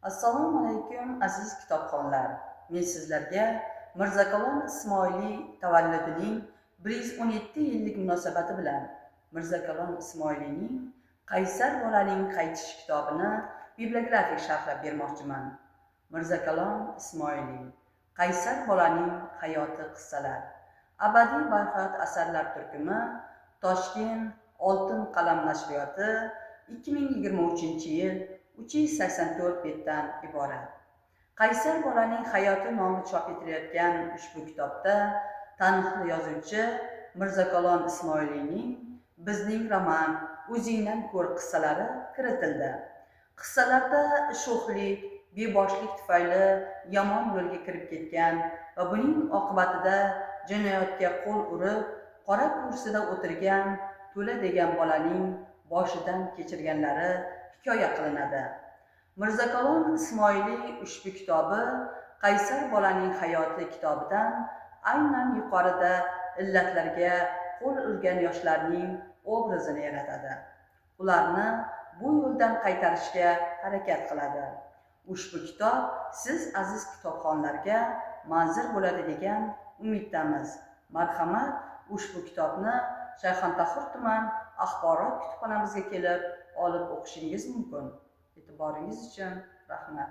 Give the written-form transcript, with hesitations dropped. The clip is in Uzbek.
Assalomu alaykum aziz kitobxonlar. Men sizlarga Mirzakalon Ismoiliy tavalludining 117 yillik munosabati bilan Mirzakalon Ismoiliyning Qaysar bolaning qaytishi kitobini bibliografik sharhlab bermoqchiman. Mirzakalon Ismoiliy Qaysar bolaning hayoti qissalar. Abadiy barhayot asarlar turkumi Toshkent Oltin qalam nashriyoti 2023-yil 384 betdan iborat. Qaysar bolaning hayoti nomli chop etilayotgan ushbu kitobda taniqli yozuvchi Mirzakalon Ismoiliyning Bizning roman O'zingdan ko'r qissalari kiritildi. Qissalarda sho'xlik, beboshlik tufayli yomon yo'lga kirib ketgan va buning oqibatida jinoyatga qo'l urib, qora kursida o'tirgan To'la degan bolaning boshidan kechirganlari hikoya qilinadi. Mirzakalon Ismoiliy ushbu kitobi Qaysar bolaning hayoti kitobidan aynan yuqorida illatlarga qo'l urgan yoshlarning obrazini yaratadi. Ularni bu yo'ldan qaytarishga harakat qiladi. Ushbu kitob siz aziz kitobxonlarga manzur bo'ladi degan umiddamiz. Marhamat, ushbu kitobni Shayxontohur tuman axborot kutubxonamizga kelib olib o'qishingiz mumkin. E'tiboringiz uchun rahmat.